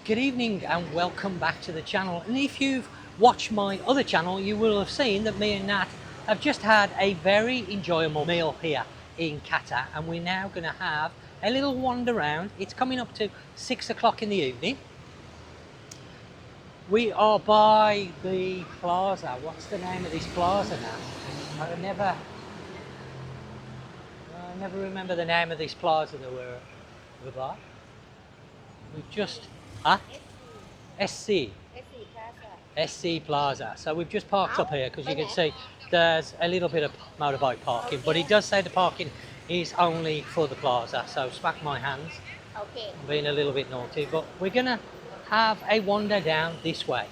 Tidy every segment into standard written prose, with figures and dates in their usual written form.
Good evening and welcome back to the channel. And if you've watched my other channel, you will have seen that me and Nat have just had a very enjoyable meal here in Kata, and we're now going to have a little wander around. It's coming up to 6 o'clock in the evening. We are by the Plaza. What's the name of this plaza now? I never remember the name of this plaza that we're by. We've just SC Plaza. So we've just parked up here because you can see there's a little bit of motorbike parking, but it does say the parking is only for the plaza. So smack my hands. Okay. I'm being a little bit naughty, but we're gonna have a wander down this way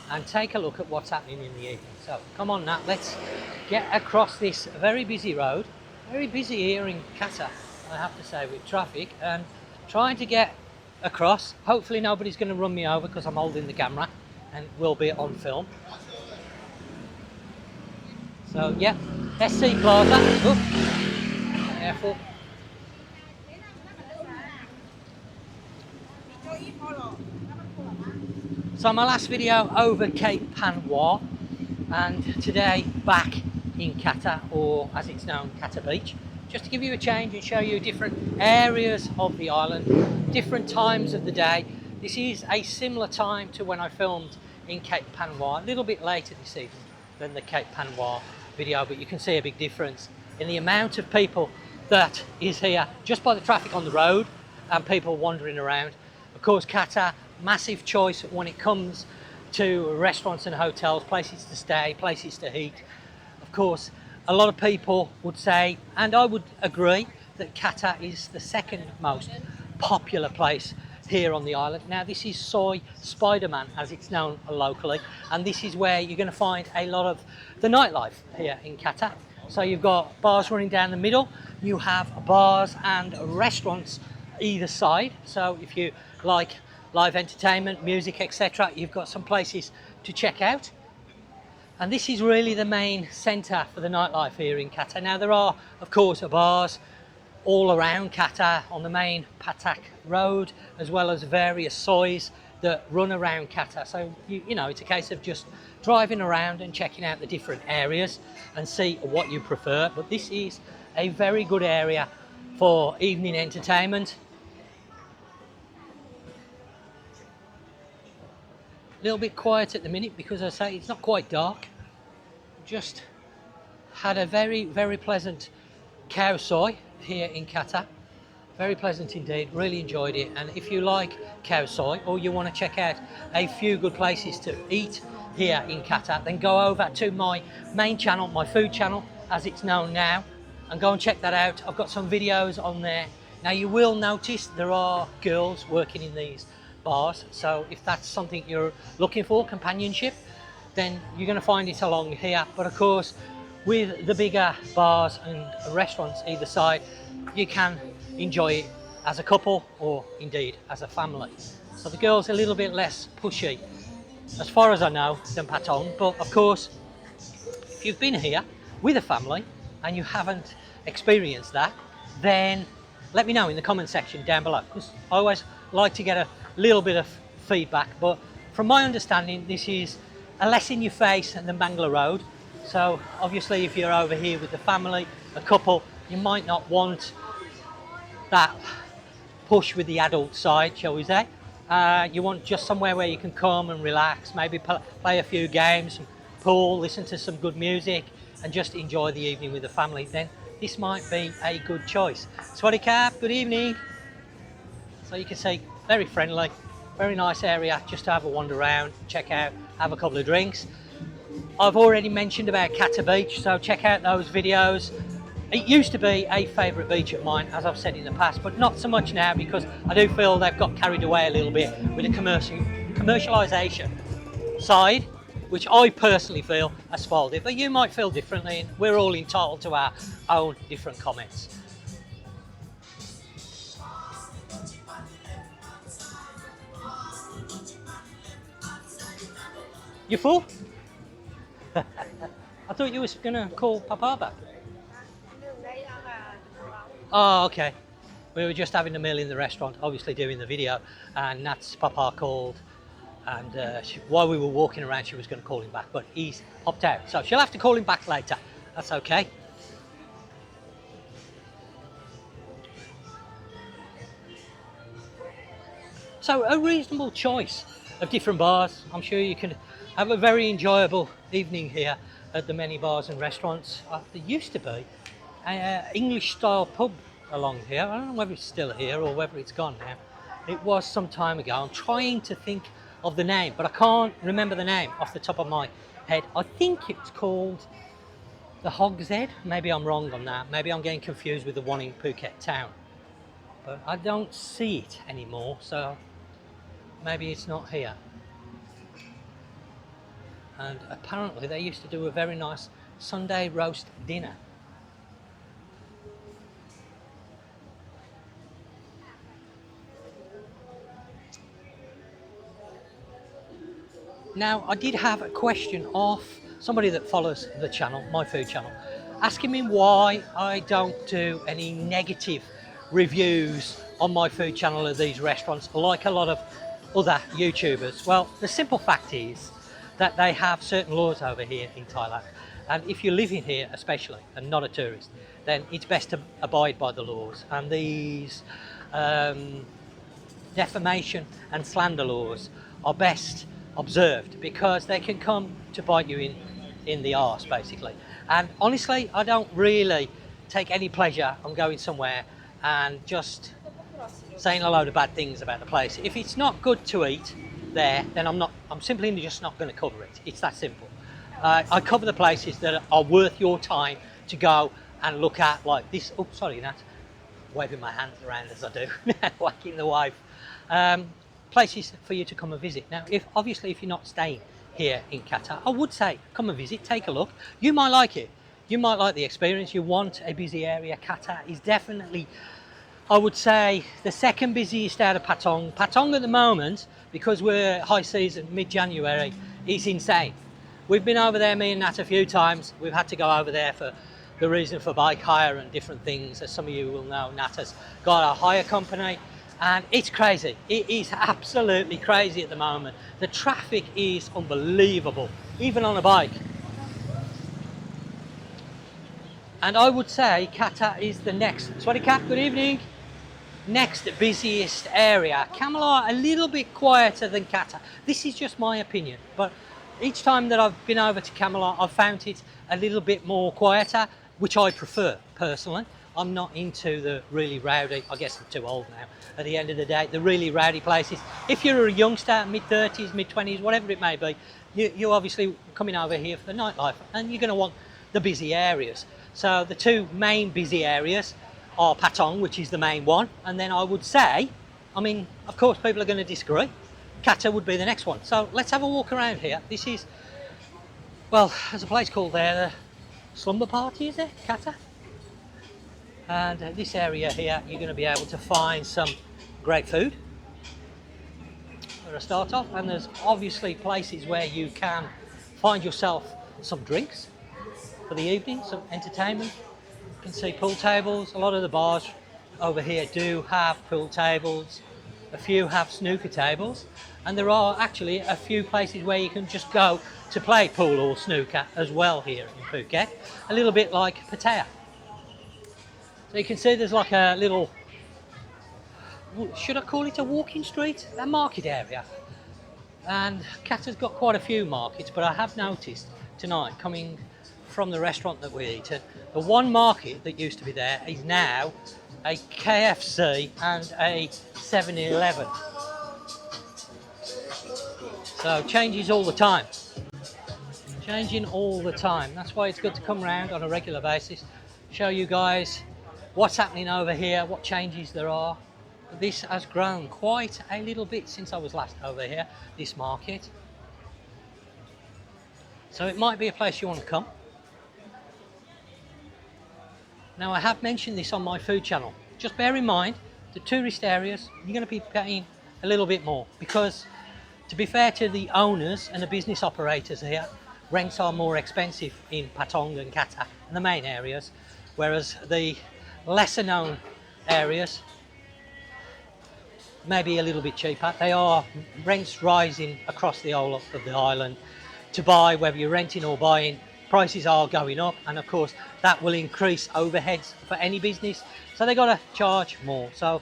and take a look at what's happening in the evening. So come on Nat, let's get across this very busy road. Very busy here in Kata, I have to say, with traffic, and trying to get across. Hopefully nobody's going to run me over because I'm holding the camera and will be on film. So yeah, SC Plaza. Ooh, careful. So my last video over Cape Panwa, and today back in Kata, or as it's known, Kata Beach, just to give you a change and show you different areas of the island, different times of the day. This is a similar time to when I filmed in Cape Panwa, a little bit later this evening than the Cape Panwa video, but you can see a big difference in the amount of people that is here just by the traffic on the road and people wandering around. Of course, Kata, massive choice when it comes to restaurants and hotels, places to stay, places to eat. Of course, a lot of people would say, and I would agree, that Kata is the second most popular place here on the island. Now this is Soy Spider-Man, as it's known locally, and this is where you're going to find a lot of the nightlife here in Kata. So you've got bars running down the middle, you have bars and restaurants either side. So if you like live entertainment, music, etc., you've got some places to check out. And this is really the main centre for the nightlife here in Kata. Now there are, of course, bars all around Kata on the main Patong road, as well as various soys that run around Kata. So, you know, it's a case of just driving around and checking out the different areas and see what you prefer. But this is a very good area for evening entertainment. A little bit quiet at the minute because I say it's not quite dark. Just had a very, very pleasant cow soy here in Kata. Very pleasant indeed, really enjoyed it. And if you like cow soy, or you want to check out a few good places to eat here in Kata, then go over to my main channel, my food channel as it's known now, and go and check that out. I've got some videos on there. Now you will notice there are girls working in these bars, so if that's something you're looking for, companionship, then you're going to find it along here. But of course, with the bigger bars and restaurants either side, you can enjoy it as a couple or indeed as a family. So the girls are a little bit less pushy, as far as I know, than Patong. But of course, if you've been here with a family and you haven't experienced that, then let me know in the comment section down below, because I always like to get a little bit of feedback. But from my understanding, this is a less in your face than Bangla Road. So obviously if you're over here with the family, a couple, you might not want that push with the adult side, shall we say. You want just somewhere where you can come and relax, maybe play a few games, some pool, listen to some good music, and just enjoy the evening with the family. Then this might be a good choice. Swadee Kap, good evening. So you can see, very friendly, very nice area just to have a wander around, check out, have a couple of drinks. I've already mentioned about Kata Beach, so check out those videos. It used to be a favourite beach of mine, as I've said in the past, but not so much now, because I do feel they've got carried away a little bit with the commercialization side, which I personally feel has spoiled it. But you might feel differently, and we're all entitled to our own different comments. You full? I thought you was gonna call Papa back. Oh, okay. We were just having a meal in the restaurant, obviously doing the video, and Nat's papa called, and while we were walking around she was going to call him back, but he's popped out, so she'll have to call him back later. That's okay. So a reasonable choice of different bars. I'm sure you can have a very enjoyable evening here at the many bars and restaurants. There used to be an English style pub along here. I don't know whether it's still here or whether it's gone now. It was some time ago. I'm trying to think of the name, but I can't remember the name off the top of my head. I think it's called the Hog's Head. Maybe I'm wrong on that. Maybe I'm getting confused with the one in Phuket town. But I don't see it anymore, so maybe it's not here. And apparently they used to do a very nice Sunday roast dinner. Now, I did have a question off somebody that follows the channel, my food channel, asking me why I don't do any negative reviews on my food channel of these restaurants like a lot of other YouTubers. Well, the simple fact is that they have certain laws over here in Thailand, and if you're living here especially and not a tourist, then it's best to abide by the laws. And these defamation and slander laws are best observed because they can come to bite you in the arse, basically. And honestly, I don't really take any pleasure on going somewhere and just saying a load of bad things about the place. If it's not good to eat there, then I'm simply just not going to cover it. It's that simple. I cover the places that are worth your time to go and look at, like this. Oh, sorry, Nat, waving my hands around as I do, whacking the wife. Places for you to come and visit. Now, if you're not staying here in Kata, I would say come and visit, take a look. You might like it. You might like the experience. You want a busy area. Kata is definitely, I would say, the second busiest out of Patong. Patong at the moment, because we're high season, mid-January, is insane. We've been over there, me and Nat, a few times. We've had to go over there for the reason for bike hire and different things. As some of you will know, Nat has got a hire company. And it's crazy. It is absolutely crazy at the moment. The traffic is unbelievable, even on a bike. And I would say Kata is the next. Swaddy Kat, good evening. Next busiest area. Camelot a little bit quieter than Kata. This is just my opinion, but each time that I've been over to Camelot, I've found it a little bit more quieter, which I prefer personally. I'm not into the really rowdy, I guess I'm too old now, at the end of the day, the really rowdy places. If you're a youngster, mid-30s, mid-20s, whatever it may be, you're obviously coming over here for the nightlife, and you're going to want the busy areas. So the two main busy areas are Patong, which is the main one, and then I would say, I mean, of course people are going to disagree, Kata would be the next one. So let's have a walk around here. This is, well, there's a place called there, the Slumber Party, is it, Kata? And this area here, you're going to be able to find some great food for a start off, and there's obviously places where you can find yourself some drinks for the evening, some entertainment. You can see pool tables. A lot of the bars over here do have pool tables, a few have snooker tables, and there are actually a few places where you can just go to play pool or snooker as well here in Phuket, a little bit like Pattaya. So you can see there's like a little, should I call it a walking street? A market area. And Kata's got quite a few markets, but I have noticed tonight, coming from the restaurant that we eat at, the one market that used to be there is now a KFC and a 7-Eleven. So changes all the time. Changing all the time. That's why it's good to come around on a regular basis, show you guys what's happening over here, what changes there are. This has grown quite a little bit since I was last over here, this market. So it might be a place you want to come. Now, I have mentioned this on my food channel. Just bear in mind, the tourist areas, you're going to be paying a little bit more because, to be fair to the owners and the business operators here, rents are more expensive in Patong and Kata, and the main areas, whereas the lesser known areas maybe a little bit cheaper. They are rents rising across the whole of the island. To buy, whether you're renting or buying, prices are going up, and of course that will increase overheads for any business, so they got to charge more. So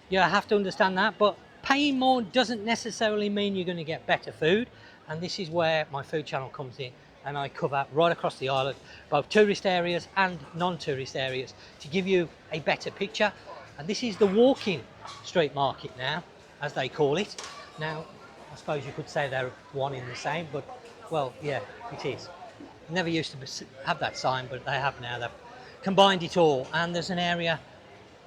you have to understand that, but paying more doesn't necessarily mean you're going to get better food, and this is where my food channel comes in, and I cover right across the island, both tourist areas and non-tourist areas, to give you a better picture. And this is the walking street market now, as they call it. Now, I suppose you could say they're one in the same, but well, yeah, it is. Never used to have that sign, but they have now. They've combined it all, and there's an area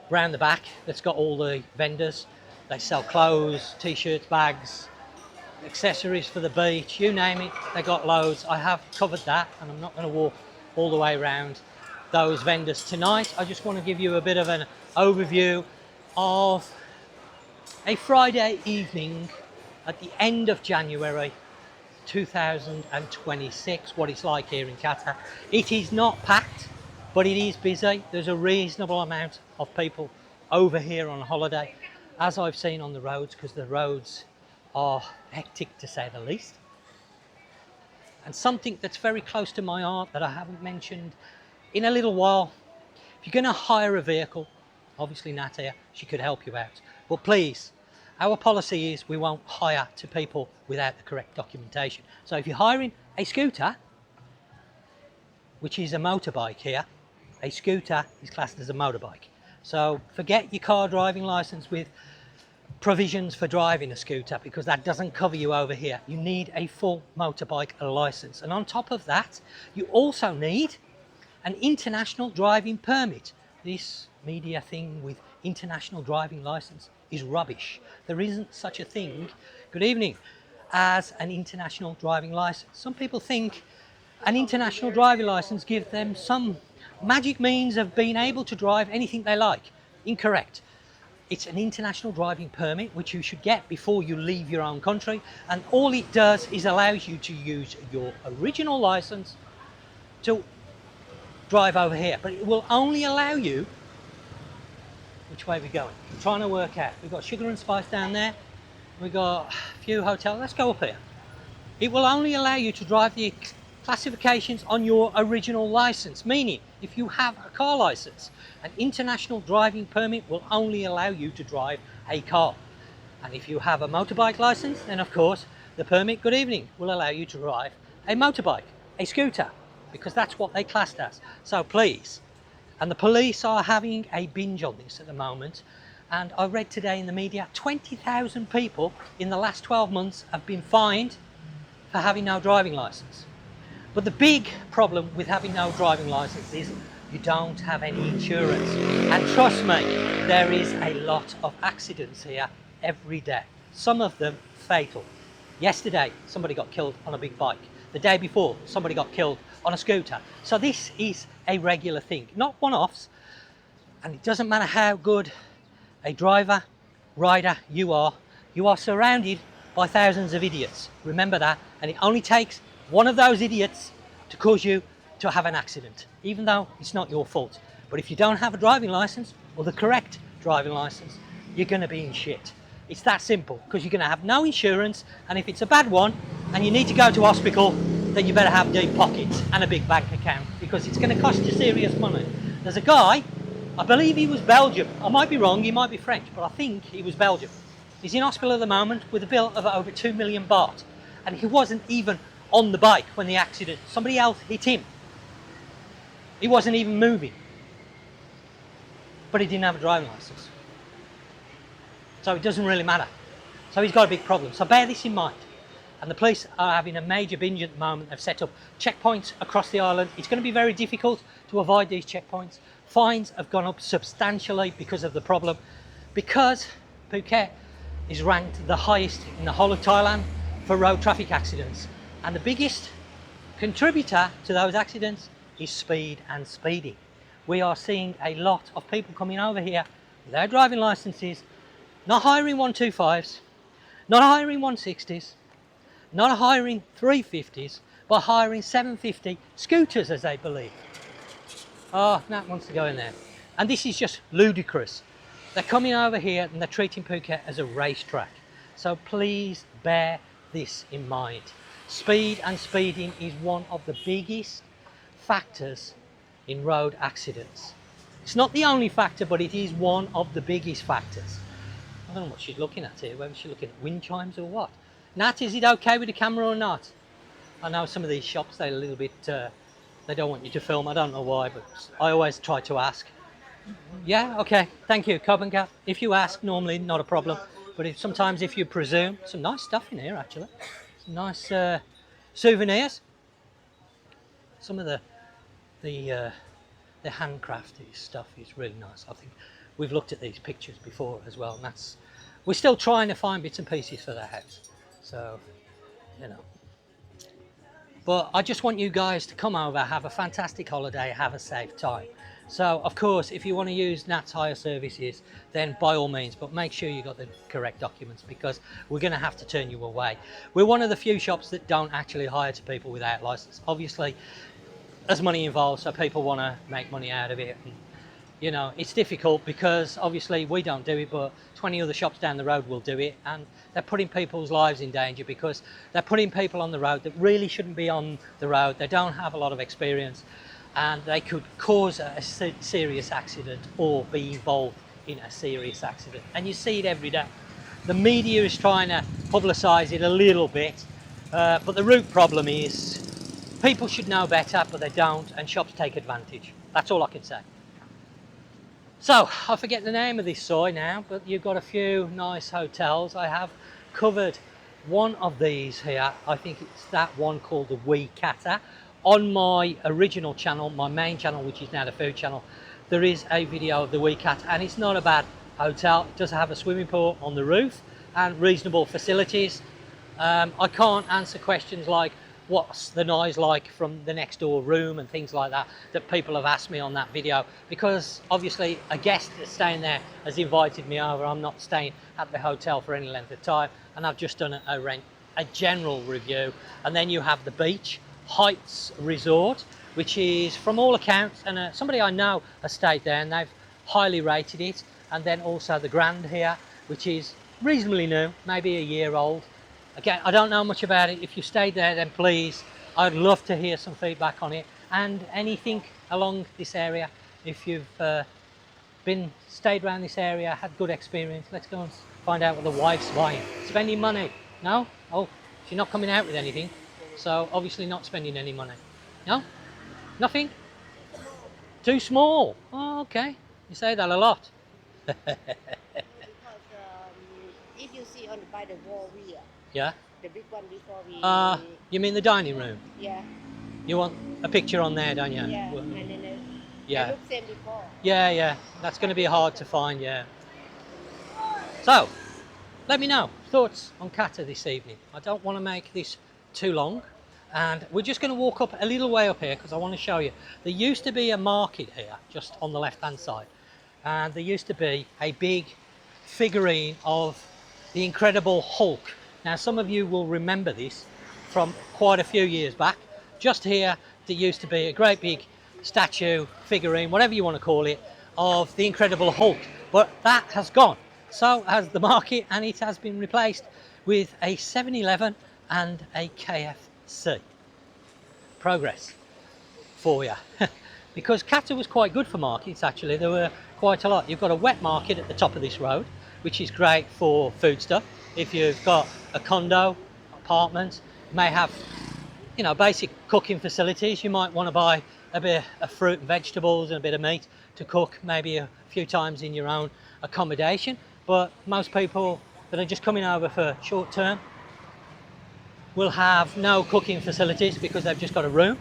round the back that's got all the vendors. They sell clothes, t-shirts, bags, accessories for the beach, you name it, they got loads. I have covered that, and I'm not going to walk all the way around those vendors tonight. I just want to give you a bit of an overview of a Friday evening at the end of January 2026, what it's like here in Kata. It is not packed, but it is busy. There's a reasonable amount of people over here on holiday, as I've seen on the roads, because the roads are hectic to say the least. And something that's very close to my heart that I haven't mentioned in a little while, if you're going to hire a vehicle, obviously Nat here, she could help you out, but please, our policy is we won't hire to people without the correct documentation. So if you're hiring a scooter, which is a motorbike here, a scooter is classed as a motorbike. So forget your car driving license with provisions for driving a scooter, because that doesn't cover you over here. You need a full motorbike license. And on top of that, you also need an international driving permit. This media thing with international driving license is rubbish. There isn't such a thing, good evening, as an international driving license. Some people think an international driving license gives them some magic means of being able to drive anything they like. Incorrect. It's an international driving permit, which you should get before you leave your own country, and all it does is allows you to use your original license to drive over here, but it will only allow you, which way are we going? I'm trying to work out. We've got Sugar and Spice down there, we've got a few hotels. Let's go up here. It will only allow you to drive the classifications on your original license, meaning if you have a car license, an international driving permit will only allow you to drive a car. And if you have a motorbike license, then of course the permit, good evening, will allow you to drive a motorbike, a scooter, because that's what they classed as. So please, and the police are having a binge on this at the moment, and I read today in the media 20,000 people in the last 12 months have been fined for having no driving license. But the big problem with having no driving license is you don't have any insurance. And trust me, there is a lot of accidents here every day. Some of them fatal. Yesterday, somebody got killed on a big bike. The day before, somebody got killed on a scooter. So this is a regular thing, not one-offs. And it doesn't matter how good a driver, rider you are surrounded by thousands of idiots. Remember that. And it only takes one of those idiots to cause you to have an accident, even though it's not your fault. But if you don't have a driving license, or the correct driving license, you're going to be in shit. It's that simple, because you're going to have no insurance, and if it's a bad one and you need to go to hospital, then you better have deep pockets and a big bank account, because it's going to cost you serious money. There's a guy, I believe he was Belgium, I might be wrong, he might be French, but I think he was Belgium. He's in hospital at the moment with a bill of over 2 million baht, and he wasn't even on the bike when the accident, somebody else hit him. He wasn't even moving, but he didn't have a driving license. So it doesn't really matter. So he's got a big problem. So bear this in mind. And the police are having a major binge at the moment. They've set up checkpoints across the island. It's going to be very difficult to avoid these checkpoints. Fines have gone up substantially because of the problem, because Phuket is ranked the highest in the whole of Thailand for road traffic accidents. And the biggest contributor to those accidents is speed and speeding. We are seeing a lot of people coming over here without driving licenses, not hiring 125s, not hiring 160s, not hiring 350s, but hiring 750 scooters, as they believe. Oh, Nat wants to go in there. And this is just ludicrous. They're coming over here and they're treating Phuket as a racetrack. So please bear this in mind. Speed and speeding is one of the biggest factors in road accidents. It's not the only factor, but it is one of the biggest factors. I don't know what she's looking at here, whether she's looking at wind chimes or what. Nat, is it okay with the camera or not? I know some of these shops, they're a little bit, they don't want you to film. I don't know why, but I always try to ask. Yeah, okay, thank you, Cobb and Cap. If you ask, normally not a problem. But sometimes if you presume, some nice stuff in here actually. Some nice souvenirs. Some of the handcrafted stuff is really nice. I think we've looked at these pictures before as well, and we're still trying to find bits and pieces for the house. So, you know. But I just want you guys to come over, have a fantastic holiday, have a safe time. So, of course, if you want to use Nat's hire services, then by all means, but make sure you got the correct documents, because we're going to have to turn you away. We're one of the few shops that don't actually hire to people without license. Obviously, there's money involved, so people want to make money out of it. And, you know, it's difficult because obviously we don't do it, but 20 other shops down the road will do it, and they're putting people's lives in danger because they're putting people on the road that really shouldn't be on the road. They don't have a lot of experience, and they could cause a serious accident or be involved in a serious accident. And you see it every day. The media is trying to publicise it a little bit, but the root problem is people should know better, but they don't, and shops take advantage. That's all I can say. So, I forget the name of this soy now, but you've got a few nice hotels. I have covered one of these here. I think it's that one called the Wee Kata. On my original channel, my main channel, which is now the food channel, there is a video of the Wee Kata, and it's not a bad hotel. It does have a swimming pool on the roof and reasonable facilities. I can't answer questions like what's the noise like from the next door room and things like that people have asked me on that video, because obviously a guest that's staying there has invited me over. I'm not staying at the hotel for any length of time, and I've just done a general review. And then you have the Beach Heights Resort, which is, from all accounts, and somebody I know has stayed there and they've highly rated it. And then also the Grand here, which is reasonably new, maybe a year old. Again, I don't know much about it. If you stayed there, then please, I'd love to hear some feedback on it, and anything along this area. If you've stayed around this area, had good experience, let's go and find out what the wife's buying. Spending money? No? Oh, she's not coming out with anything, so obviously not spending any money. No? Nothing? Too small? Oh, okay. You say that a lot. Because if you see by the wall here, Yeah? the big one before we... You mean the dining room? Yeah. You want a picture on there, don't you? Yeah, Well, and then yeah. it looked same before. Yeah. That's going to be hard to find, yeah. So, let me know thoughts on Kata this evening. I don't want to make this too long, and we're just going to walk up a little way up here because I want to show you. There used to be a market here, just on the left-hand side, and there used to be a big figurine of the Incredible Hulk. Now, some of you will remember this from quite a few years back. Just here, there used to be a great big statue, figurine, whatever you want to call it, of the Incredible Hulk. But that has gone. So has the market, and it has been replaced with a 7-Eleven and a KFC. Progress for you. Because Kata was quite good for markets, actually. There were quite a lot. You've got a wet market at the top of this road, which is great for food stuff. If you've got a condo, apartment, you may have, you know, basic cooking facilities. You might want to buy a bit of fruit and vegetables and a bit of meat to cook maybe a few times in your own accommodation. But most people that are just coming over for short term will have no cooking facilities because they've just got a room.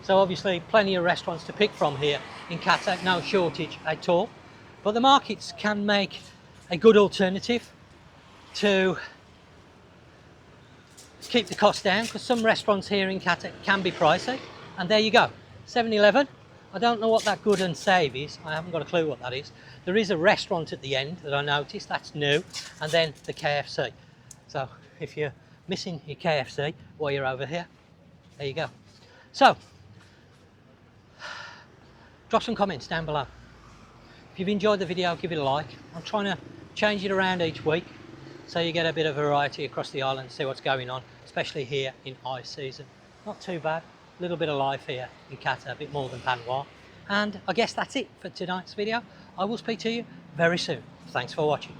So obviously plenty of restaurants to pick from here in Kata, no shortage at all. But the markets can make a good alternative to keep the cost down, because some restaurants here in Kata can be pricey. And there you go, 7-Eleven. I don't know what that good and save is. I haven't got a clue what that is. There is a restaurant at the end that I noticed, that's new, and then the KFC. So if you're missing your KFC while you're over here, there you go. So drop some comments down below. If you've enjoyed the video, give it a like. I'm trying to change it around each week so you get a bit of variety across the island, see what's going on, especially here in high season. Not too bad, a little bit of life here in Kata, a bit more than Panwa. And I guess that's it for tonight's video. I will speak to you very soon. Thanks for watching.